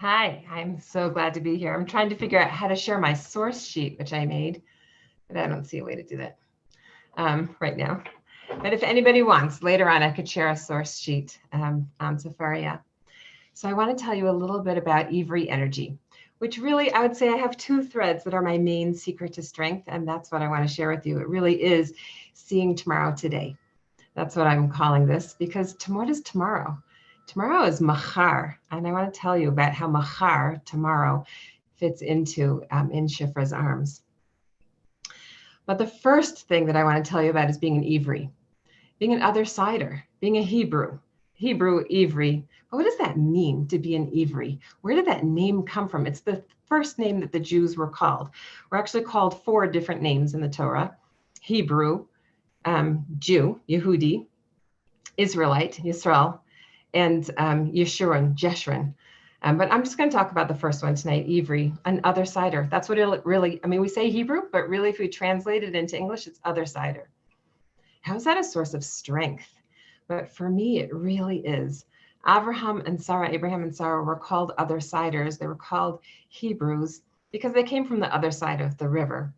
Hi, I'm so glad to be here. I'm trying to figure out how to share my source sheet, which I made, but I don't see a way to do that right now. But if anybody wants, later on, I could share a source sheet on Safaria. So I want to tell you a little bit about Ivri energy, which really, I would say I have two threads that are my main secret to strength, and that's what I want to share with you. It really is seeing tomorrow today. That's what I'm calling this, because what is tomorrow? Tomorrow is Machar, and I want to tell you about how Machar, tomorrow, fits into in Shifra's arms. But the first thing that I want to tell you about is being an Ivri, being an other sider, being a Hebrew Ivri. But what does that mean to be an Ivri? Where did that name come from? It's the first name that the Jews were called. We're actually called 4 different names in the Torah: Hebrew, Jew, Yehudi, Israelite, Yisrael, and Yeshurun, Jeshurun. But I'm just going to talk about the first one tonight, Ivri, an other sider. That's what it really, I mean, we say Hebrew, but really if we translate it into English, it's other sider. How is that a source of strength? But for me, it really is. Abraham and Sarah were called other siders. They were called Hebrews because they came from the other side of the river.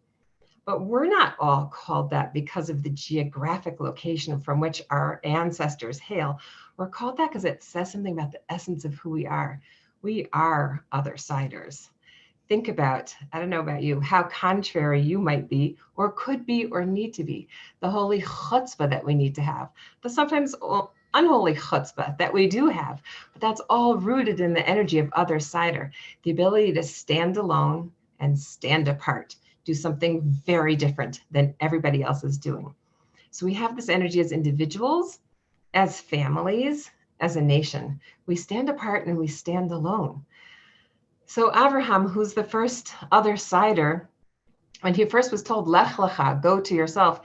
But we're not all called that because of the geographic location from which our ancestors hail. We're called that because it says something about the essence of who we are. We are other siders. Think about, I don't know about you, how contrary you might be, or could be, or need to be. The holy chutzpah that we need to have, the sometimes unholy chutzpah that we do have, but that's all rooted in the energy of other sider, the ability to stand alone and stand apart, do something very different than everybody else is doing. So we have this energy as individuals, as families, as a nation. We stand apart and we stand alone. So Abraham, who's the first other sider, when he first was told, Lech lecha, go to yourself,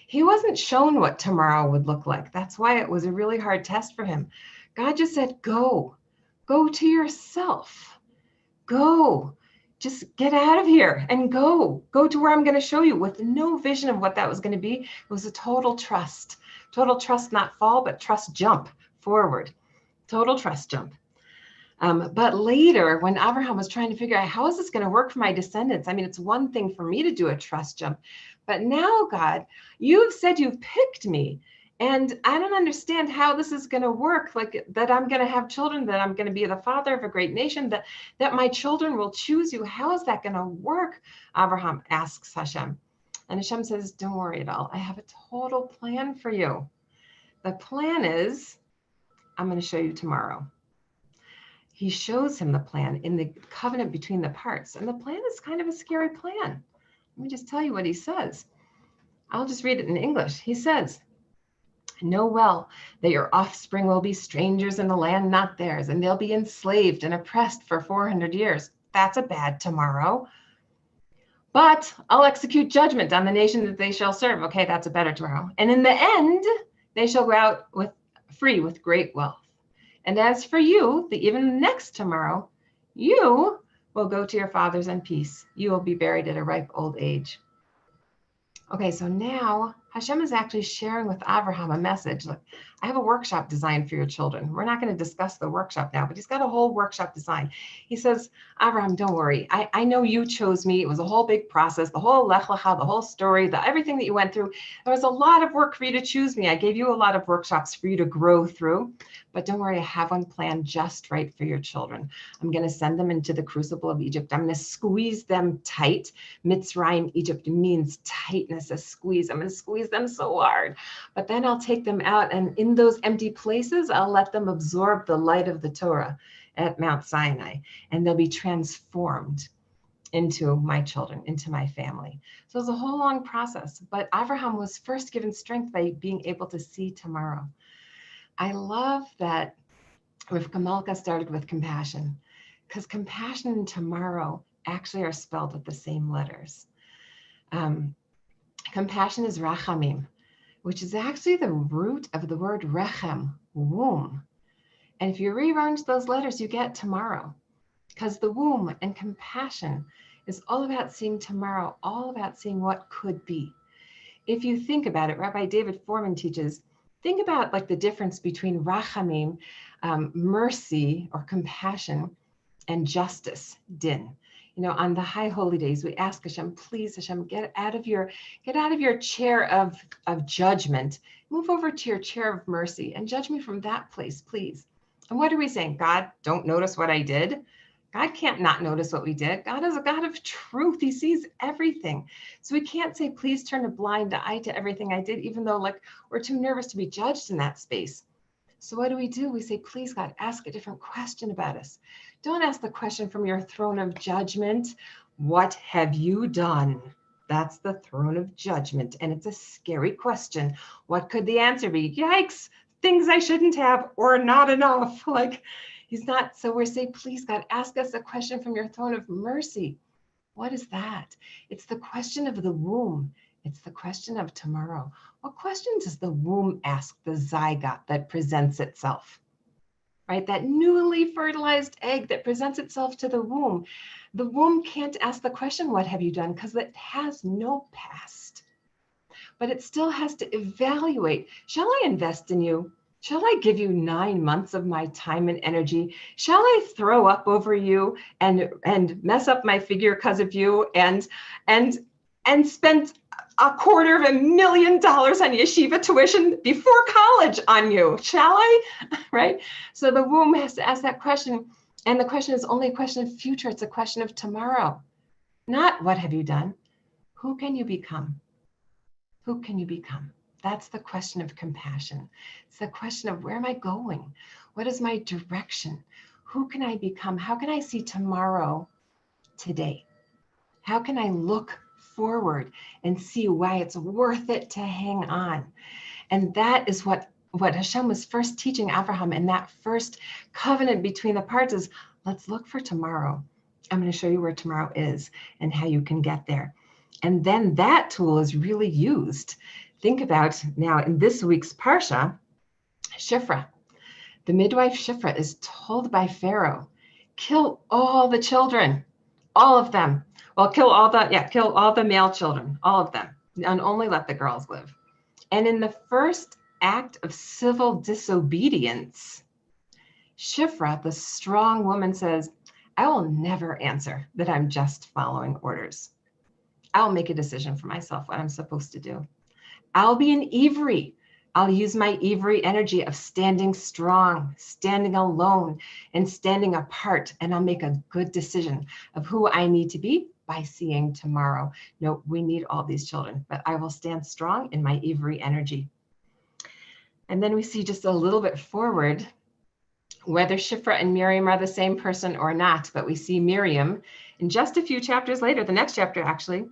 he wasn't shown what tomorrow would look like. That's why it was a really hard test for him. God just said, go to yourself, go. Just get out of here and go to where I'm going to show you, with no vision of what that was going to be. It was a total trust, not fall, but trust jump forward, total trust jump. But later, when Abraham was trying to figure out how is this going to work for my descendants? I mean, it's one thing for me to do a trust jump, but now, God, you've said you've picked me, and I don't understand how this is going to work, like that I'm going to have children, that I'm going to be the father of a great nation, that my children will choose you. How is that going to work? Abraham asks Hashem. And Hashem says, don't worry at all. I have a total plan for you. The plan is, I'm going to show you tomorrow. He shows him the plan in the covenant between the parts. And the plan is kind of a scary plan. Let me just tell you what he says. I'll just read it in English. He says, know well that your offspring will be strangers in a land not theirs, and they'll be enslaved and oppressed for 400 years. That's a bad tomorrow. But I'll execute judgment on the nation that they shall serve. Okay, that's a better tomorrow. And in the end, they shall go out free with great wealth. And as for you, even next tomorrow, you will go to your fathers in peace. You will be buried at a ripe old age. Okay, so now Hashem is actually sharing with Abraham a message. Look, I have a workshop designed for your children. We're not going to discuss the workshop now, but he's got a whole workshop design. He says, Abraham, don't worry. I know you chose me. It was a whole big process, the whole Lech Lecha, the whole story, everything that you went through. There was a lot of work for you to choose me. I gave you a lot of workshops for you to grow through. But don't worry, I have one planned just right for your children. I'm going to send them into the crucible of Egypt. I'm going to squeeze them tight. Mitzrayim, Egypt means tightness, a squeeze. I'm going to squeeze them so hard. But then I'll take them out, and in those empty places, I'll let them absorb the light of the Torah at Mount Sinai, and they'll be transformed into my children, into my family. So it's a whole long process. But Abraham was first given strength by being able to see tomorrow. I love that Rivka Malka started with compassion, because compassion and tomorrow actually are spelled with the same letters. Compassion is rachamim, which is actually the root of the word rechem, womb. And if you rearrange those letters, you get tomorrow, because the womb and compassion is all about seeing tomorrow, all about seeing what could be. If you think about it, Rabbi David Foreman teaches, think about like the difference between rachamim, mercy or compassion, and justice, din. You know, on the high holy days, we ask Hashem, please, Hashem, get out of your chair of judgment, move over to your chair of mercy and judge me from that place, please. And what are we saying? God, don't notice what I did. God can't not notice what we did. God is a God of truth. He sees everything. So we can't say, please turn a blind eye to everything I did, even though like we're too nervous to be judged in that space. So what do? We say, please, God, ask a different question about us. Don't ask the question from your throne of judgment. What have you done? That's the throne of judgment. And it's a scary question. What could the answer be? Yikes, things I shouldn't have or not enough. Like he's not. So we're saying, please, God, ask us a question from your throne of mercy. What is that? It's the question of the womb. It's the question of tomorrow. What question does the womb ask the zygote that presents itself? Right? That newly fertilized egg that presents itself to the womb. The womb can't ask the question, what have you done? Because it has no past. But it still has to evaluate, shall I invest in you? Shall I give you 9 months of my time and energy? Shall I throw up over you and mess up my figure because of you and spend $250,000 on yeshiva tuition before college on you? Shall I? Right? So the womb has to ask that question. And the question is only a question of future. It's a question of tomorrow. Not what have you done? Who can you become? Who can you become? That's the question of compassion. It's the question of where am I going? What is my direction? Who can I become? How can I see tomorrow today? How can I look forward and see why it's worth it to hang on? And that is what Hashem was first teaching Abraham in that first covenant between the parts is, let's look for tomorrow. I'm going to show you where tomorrow is and how you can get there. And then that tool is really used. Think about now in this week's Parsha, Shifra. The midwife Shifra is told by Pharaoh, kill all the children, all of them. Well, kill all the male children, all of them, and only let the girls live. And in the first act of civil disobedience, Shifra, the strong woman, says, I will never answer that I'm just following orders. I'll make a decision for myself what I'm supposed to do. I'll be an Ivri. I'll use my Ivri energy of standing strong, standing alone, and standing apart, and I'll make a good decision of who I need to be by seeing tomorrow. No, we need all these children, but I will stand strong in my Ivri energy. And then we see just a little bit forward, whether Shifra and Miriam are the same person or not, but we see Miriam in just a few chapters later, the next chapter actually,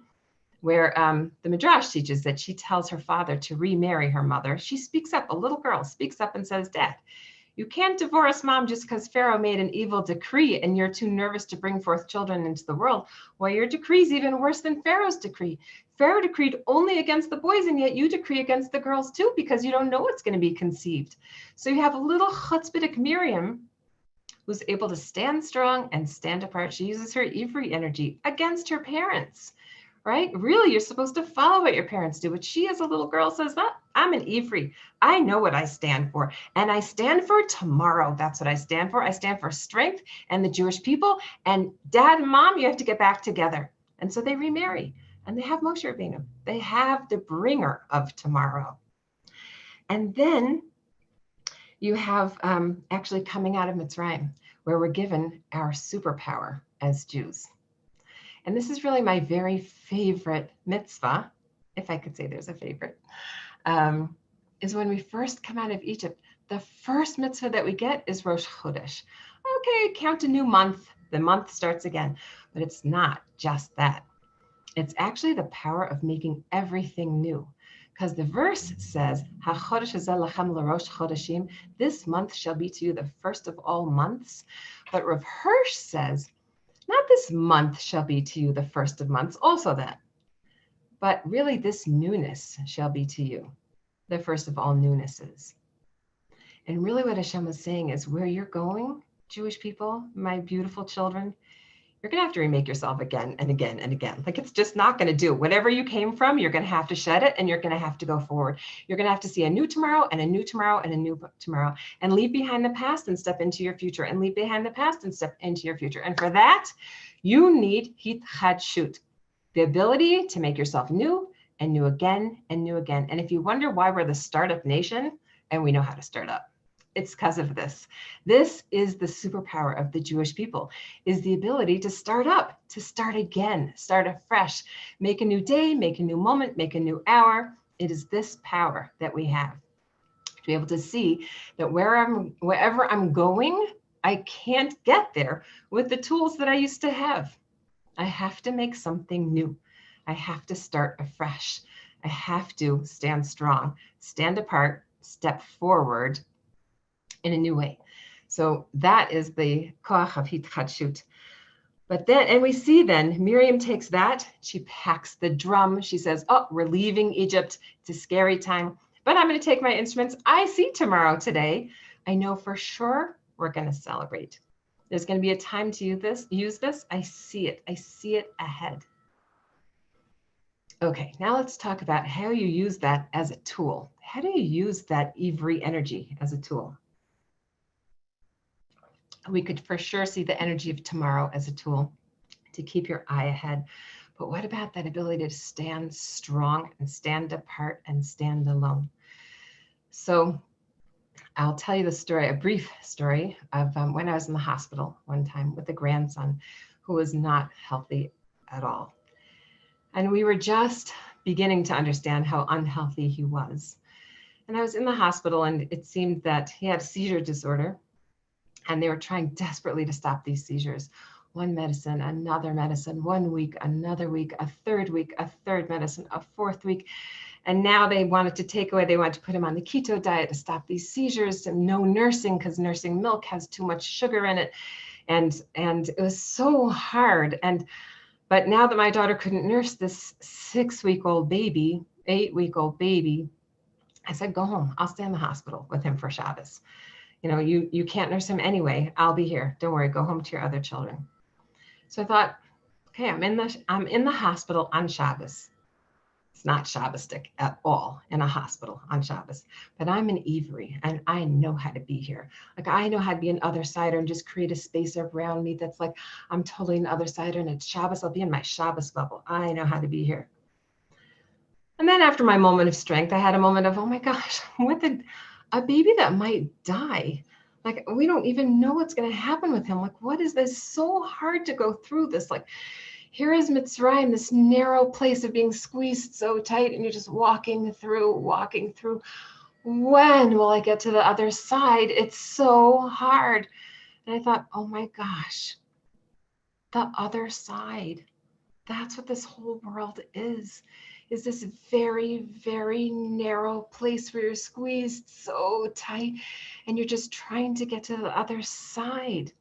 where the Midrash teaches that she tells her father to remarry her mother. She speaks up, a little girl speaks up and says, Dad, you can't divorce mom just because Pharaoh made an evil decree and you're too nervous to bring forth children into the world. Well, your decree is even worse than Pharaoh's decree. Pharaoh decreed only against the boys, and yet you decree against the girls too, because you don't know what's going to be conceived. So you have a little chutzpahdik Miriam who's able to stand strong and stand apart. She uses her Ivri energy against her parents. Right? Really, you're supposed to follow what your parents do. But she, as a little girl, says, that I'm an Ivri. I know what I stand for. And I stand for tomorrow. That's what I stand for. I stand for strength and the Jewish people. And Dad and Mom, you have to get back together. And so they remarry. And they have Moshe Rabbeinu. They have the bringer of tomorrow. And then you have actually coming out of Mitzrayim, where we're given our superpower as Jews. And this is really my very favorite mitzvah, if I could say there's a favorite, is when we first come out of Egypt. The first mitzvah that we get is Rosh Chodesh. Okay, count a new month. The month starts again. But it's not just that. It's actually the power of making everything new. Because the verse says, HaChodesh hazeh lachem l'rosh chodeshim, this month shall be to you the first of all months. But Rav Hirsch says, not this month shall be to you the first of months, also that, but really this newness shall be to you the first of all newnesses. And really what Hashem was saying is where you're going, Jewish people, my beautiful children, you're going to have to remake yourself again and again and again. Like it's just not going to do. Whatever you came from, you're going to have to shed it and you're going to have to go forward. You're going to have to see a new tomorrow and a new tomorrow and a new tomorrow and leave behind the past and step into your future and leave behind the past and step into your future. And for that, you need hitchadshut, the ability to make yourself new and new again and new again. And if you wonder why we're the startup nation, and we know how to start up, it's because of this. This is the superpower of the Jewish people, is the ability to start up, to start again, start afresh, make a new day, make a new moment, make a new hour. It is this power that we have to be able to see that wherever I'm going, I can't get there with the tools that I used to have. I have to make something new. I have to start afresh. I have to stand strong, stand apart, step forward in a new way. So that is the koach of hitchadshut. But then, and we see then Miriam takes that, she packs the drum. She says, oh, we're leaving Egypt. It's a scary time, but I'm going to take my instruments. I see tomorrow today. I know for sure we're going to celebrate. There's going to be a time to use this. I see it. I see it ahead. Okay, now let's talk about how you use that as a tool. How do you use that Ivri energy as a tool? We could for sure see the energy of tomorrow as a tool to keep your eye ahead. But what about that ability to stand strong and stand apart and stand alone? So I'll tell you the story, a brief story of when I was in the hospital one time with a grandson who was not healthy at all. And we were just beginning to understand how unhealthy he was. And I was in the hospital and it seemed that he had seizure disorder. And they were trying desperately to stop these seizures. One medicine, another medicine, 1 week, another week, a third medicine, a fourth week. And now they wanted to take away, they wanted to put him on the keto diet to stop these seizures, and no nursing because nursing milk has too much sugar in it. And it was so hard. But now that my daughter couldn't nurse this 6-week-old baby, 8-week-old baby, I said, go home. I'll stay in the hospital with him for Shabbos. You know, you can't nurse him anyway. I'll be here. Don't worry. Go home to your other children. So I thought, okay, I'm in the hospital on Shabbos. It's not Shabbostic at all in a hospital on Shabbos, but I'm an Ivri and I know how to be here. Like I know how to be an other sider and just create a space around me that's like I'm totally an other sider, and it's Shabbos. I'll be in my Shabbos bubble. I know how to be here. And then after my moment of strength, I had a moment of, oh my gosh, with a baby that might die. Like, we don't even know what's going to happen with him. Like, what is this? So hard to go through this. Like, here is Mitzrayim, this narrow place of being squeezed so tight, and you're just walking through. When will I get to the other side? It's so hard. And I thought, oh my gosh, the other side. That's what this whole world is this very, very narrow place where you're squeezed so tight and you're just trying to get to the other side.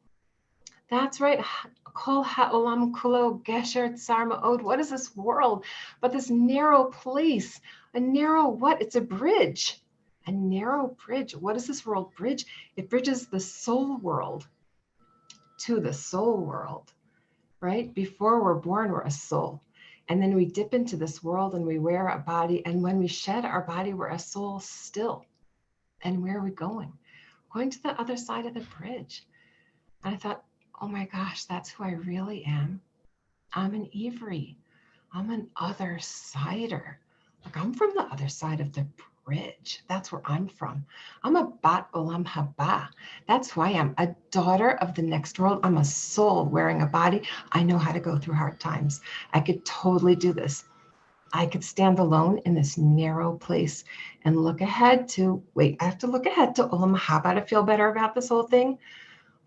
That's right. Kol ha'olam kulo gesher tsar ma'od. What is this world but this narrow place? A narrow what? It's a bridge. A narrow bridge. What is this world bridge? It bridges the soul world to the soul world, right? Before we're born, we're a soul. And then we dip into this world and we wear a body. And when we shed our body, we're a soul still. And where are we going? We're going to the other side of the bridge. And I thought, oh my gosh, that's who I really am. I'm an Ivri. I'm an other sider. Like I'm from the other side of the bridge. That's where I'm from. I'm a bat olam haba. That's who I am, a daughter of the next world. I'm a soul wearing a body. I know how to go through hard times. I could totally do this. I could stand alone in this narrow place and look ahead to, I have to look ahead to olam haba to feel better about this whole thing.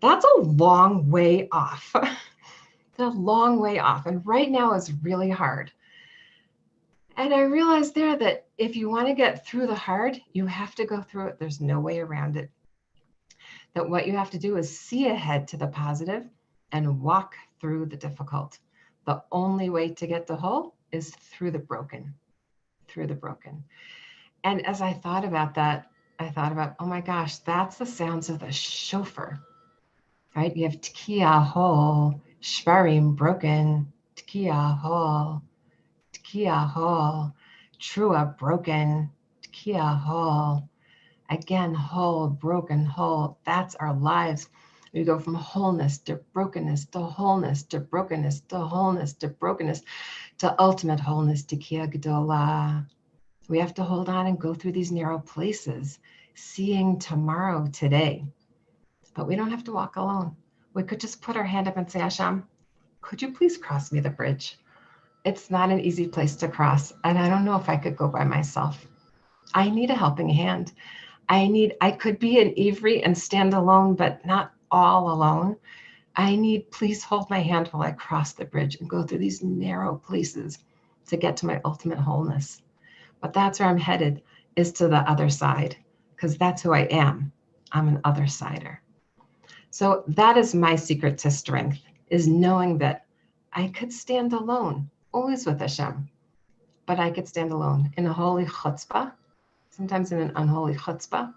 That's a long way off. It's a long way off. And right now is really hard. And I realized there that if you want to get through the hard, you have to go through it. There's no way around it. That what you have to do is see ahead to the positive and walk through the difficult. The only way to get the whole is through the broken, And as I thought about that, I thought about, oh my gosh, that's the sounds of the shofar, right? You have Tekiah, Hol, Shvarim broken, Tkiya whole, Tkiya whole, Trua broken, Tkiya whole. Again, whole, broken, whole. That's our lives. We go from wholeness to brokenness to wholeness to brokenness to wholeness to brokenness to ultimate wholeness, Tkiya Gdola. We have to hold on and go through these narrow places, seeing tomorrow today. But we don't have to walk alone. We could just put our hand up and say, Hashem, could you please cross me the bridge? It's not an easy place to cross, and I don't know if I could go by myself. I need a helping hand. I could be an Ivri and stand alone, but not all alone. Please hold my hand while I cross the bridge and go through these narrow places to get to my ultimate wholeness. But that's where I'm headed, is to the other side, because that's who I am. I'm an other sider. So that is my secret to strength, is knowing that I could stand alone, always with Hashem, but I could stand alone in a holy chutzpah, sometimes in an unholy chutzpah,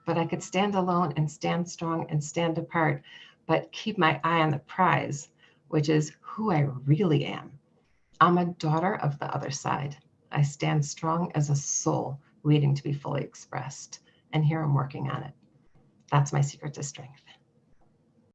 but I could stand alone and stand strong and stand apart, but keep my eye on the prize, which is who I really am. I'm a daughter of the other side. I stand strong as a soul waiting to be fully expressed. And here I'm working on it. That's my secret to strength.